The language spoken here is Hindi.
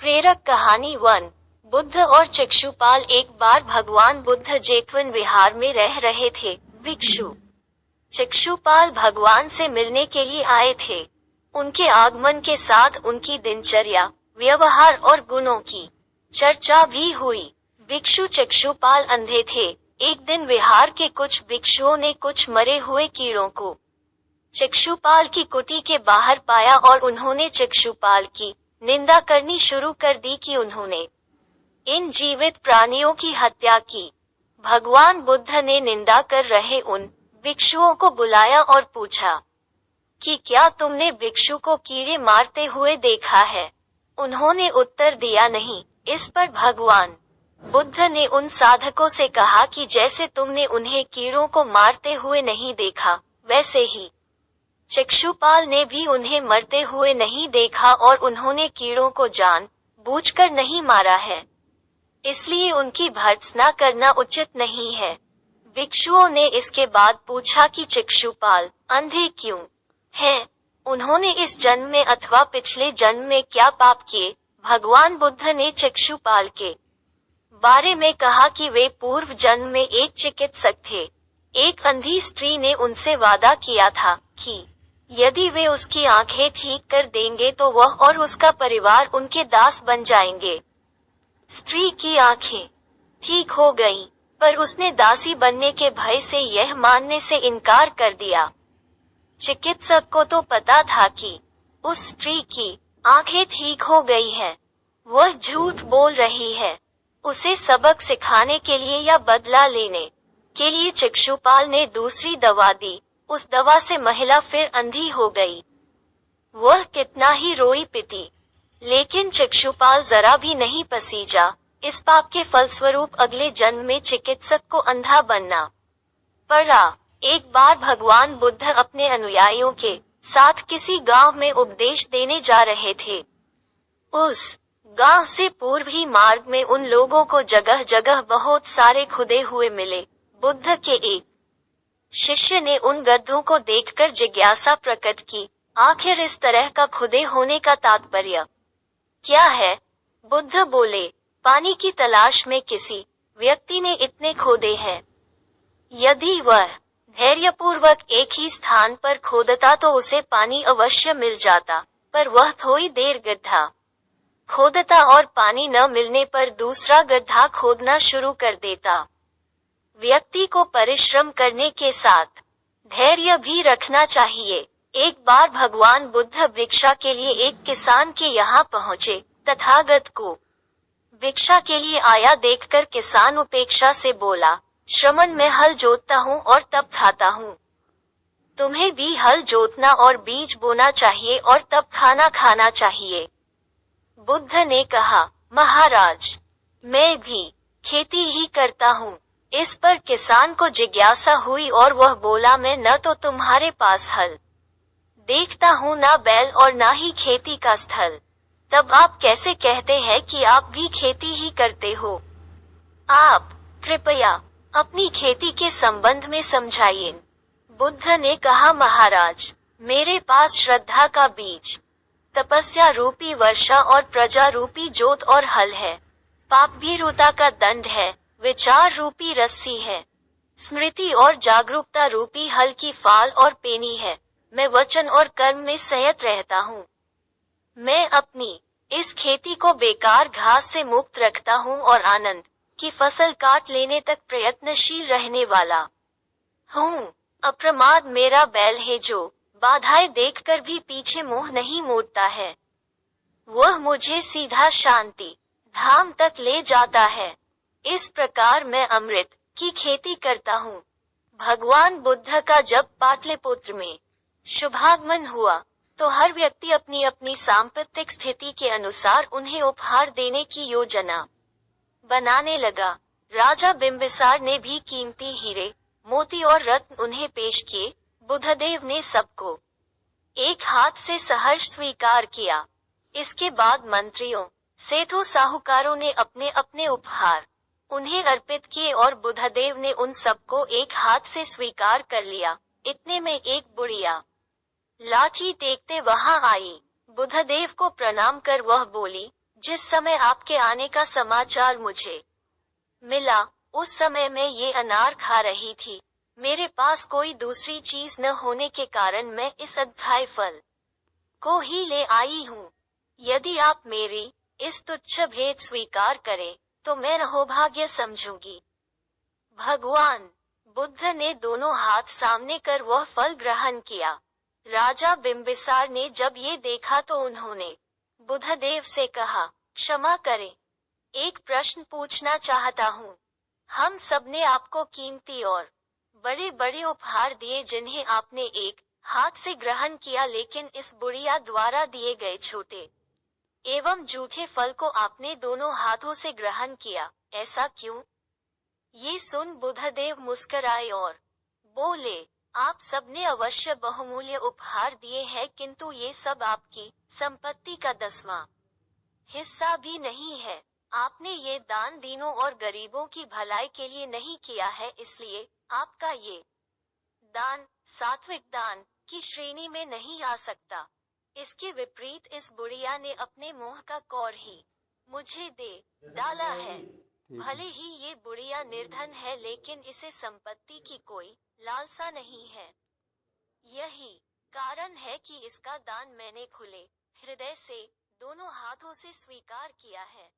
प्रेरक कहानी 1। बुद्ध और चक्षुपाल। एक बार भगवान बुद्ध जेतवन विहार में रह रहे थे। भिक्षु चक्षुपाल भगवान से मिलने के लिए आए थे। उनके आगमन के साथ उनकी दिनचर्या, व्यवहार और गुणों की चर्चा भी हुई। भिक्षु चक्षुपाल अंधे थे। एक दिन विहार के कुछ भिक्षुओं ने कुछ मरे हुए कीड़ों को चक्षुपाल की कुटी के बाहर पाया और उन्होंने चक्षुपाल की निंदा करनी शुरू कर दी कि उन्होंने इन जीवित प्राणियों की हत्या की। भगवान बुद्ध ने निंदा कर रहे उन भिक्षुओं को बुलाया और पूछा कि क्या तुमने भिक्षु को कीड़े मारते हुए देखा है? उन्होंने उत्तर दिया नहीं। इस पर भगवान बुद्ध ने उन साधकों से कहा कि जैसे तुमने उन्हें कीड़ों को मारते हुए नहीं देखा, वैसे ही चक्षुपाल ने भी उन्हें मरते हुए नहीं देखा और उन्होंने कीड़ों को जान बूझकर नहीं मारा है, इसलिए उनकी भर्त्सना करना उचित नहीं है। भिक्षुओं ने इसके बाद पूछा कि चक्षुपाल अंधे क्यों हैं? उन्होंने इस जन्म में अथवा पिछले जन्म में क्या पाप किए? भगवान बुद्ध ने चक्षुपाल के बारे में कहा कि वे पूर्व जन्म में एक चिकित्सक थे। एक अंधी स्त्री ने उनसे वादा किया था कि यदि वे उसकी आंखें ठीक कर देंगे तो वह और उसका परिवार उनके दास बन जाएंगे। स्त्री की आंखें ठीक हो गईं, पर उसने दासी बनने के भय से यह मानने से इनकार कर दिया। चिकित्सक को तो पता था कि उस स्त्री की आंखें ठीक हो गई हैं। वह झूठ बोल रही है। उसे सबक सिखाने के लिए या बदला लेने के लिए चक्षुपाल ने दूसरी दवा दी। उस दवा से महिला फिर अंधी हो गई। वह कितना ही रोई पिटी, लेकिन चक्षुपाल जरा भी नहीं पसीजा। इस पाप के फलस्वरूप अगले जन्म में चिकित्सक को अंधा बनना पड़ा। एक बार भगवान बुद्ध अपने अनुयायियों के साथ किसी गांव में उपदेश देने जा रहे थे। उस गांव से पूर्व ही मार्ग में उन लोगों को जगह जगह बहुत सारे खुदे हुए मिले। बुद्ध के एक शिष्य ने उन गड्ढों को देखकर जिज्ञासा प्रकट की, आखिर इस तरह का खुदे होने का तात्पर्य क्या है? बुद्ध बोले, पानी की तलाश में किसी व्यक्ति ने इतने खोदे हैं। यदि वह धैर्यपूर्वक एक ही स्थान पर खोदता तो उसे पानी अवश्य मिल जाता, पर वह थोड़ी देर गड्ढा खोदता और पानी न मिलने पर दूसरा गड्ढा खोदना शुरू कर देता। व्यक्ति को परिश्रम करने के साथ धैर्य भी रखना चाहिए। एक बार भगवान बुद्ध भिक्षा के लिए एक किसान के यहाँ पहुँचे। तथागत को भिक्षा के लिए आया देखकर किसान उपेक्षा से बोला, श्रमण मैं हल जोतता हूँ और तब खाता हूँ। तुम्हें भी हल जोतना और बीज बोना चाहिए और तब खाना खाना चाहिए। बुद्ध ने कहा, महाराज, मैं भी खेती ही करता हूँ। इस पर किसान को जिज्ञासा हुई और वह बोला, मैं न तो तुम्हारे पास हल देखता हूँ, ना बैल और ना ही खेती का स्थल। तब आप कैसे कहते हैं कि आप भी खेती ही करते हो? आप कृपया अपनी खेती के संबंध में समझाइए। बुद्ध ने कहा, महाराज, मेरे पास श्रद्धा का बीज, तपस्या रूपी वर्षा और प्रजा रूपी जोत और हल है। पाप भीरुता का दंड है, विचार रूपी रस्सी है। स्मृति और जागरूकता रूपी हल की फाल और पेनी है। मैं वचन और कर्म में संयत रहता हूँ। मैं अपनी इस खेती को बेकार घास से मुक्त रखता हूँ और आनंद की फसल काट लेने तक प्रयत्नशील रहने वाला हूँ। अप्रमाद मेरा बैल है जो बाधाएं देखकर भी पीछे मुंह नहीं मोड़ता है। वह मुझे सीधा शांति धाम तक ले जाता है। इस प्रकार मैं अमृत की खेती करता हूँ। भगवान बुद्ध का जब पाटलिपुत्र में शुभागमन हुआ तो हर व्यक्ति अपनी अपनी सांपत्तिक स्थिति के अनुसार उन्हें उपहार देने की योजना बनाने लगा। राजा बिंबिसार ने भी कीमती हीरे, मोती और रत्न उन्हें पेश किए। बुद्धदेव ने सबको एक हाथ से सहर्ष स्वीकार किया। इसके बाद मंत्रियों, सेठों, साहूकारों ने अपने अपने उपहार उन्हें अर्पित किए और बुद्धदेव ने उन सबको एक हाथ से स्वीकार कर लिया। इतने में एक बुढ़िया लाठी टेकते वहां आई। बुद्धदेव को प्रणाम कर वह बोली, जिस समय आपके आने का समाचार मुझे मिला, उस समय मैं ये अनार खा रही थी। मेरे पास कोई दूसरी चीज न होने के कारण मैं इस अद्भुत फल को ही ले आई हूँ। यदि आप मेरी इस तुच्छ भेंट स्वीकार करें, तो मैं अहोभाग्य समझूंगी। भगवान बुद्ध ने दोनों हाथ सामने कर वह फल ग्रहण किया। राजा बिंबिसार ने जब ये देखा तो उन्होंने बुद्धदेव से कहा, क्षमा करें, एक प्रश्न पूछना चाहता हूँ। हम सबने आपको कीमती और बड़े बड़े उपहार दिए जिन्हें आपने एक हाथ से ग्रहण किया, लेकिन इस बुढ़िया द्वारा दिए गए छोटे एवं जूठे फल को आपने दोनों हाथों से ग्रहण किया, ऐसा क्यों? ये सुन बुद्धदेव मुस्कराए और बोले, आप सबने अवश्य बहुमूल्य उपहार दिए हैं, किंतु ये सब आपकी संपत्ति का 10वां हिस्सा भी नहीं है। आपने ये दान दीनों और गरीबों की भलाई के लिए नहीं किया है, इसलिए आपका ये दान सात्विक दान की श्रेणी में नहीं आ सकता। इसके विपरीत इस बुढ़िया ने अपने मोह का कौर ही मुझे दे डाला है। भले ही ये बुढ़िया निर्धन है, लेकिन इसे संपत्ति की कोई लालसा नहीं है। यही कारण है कि इसका दान मैंने खुले हृदय से दोनों हाथों से स्वीकार किया है।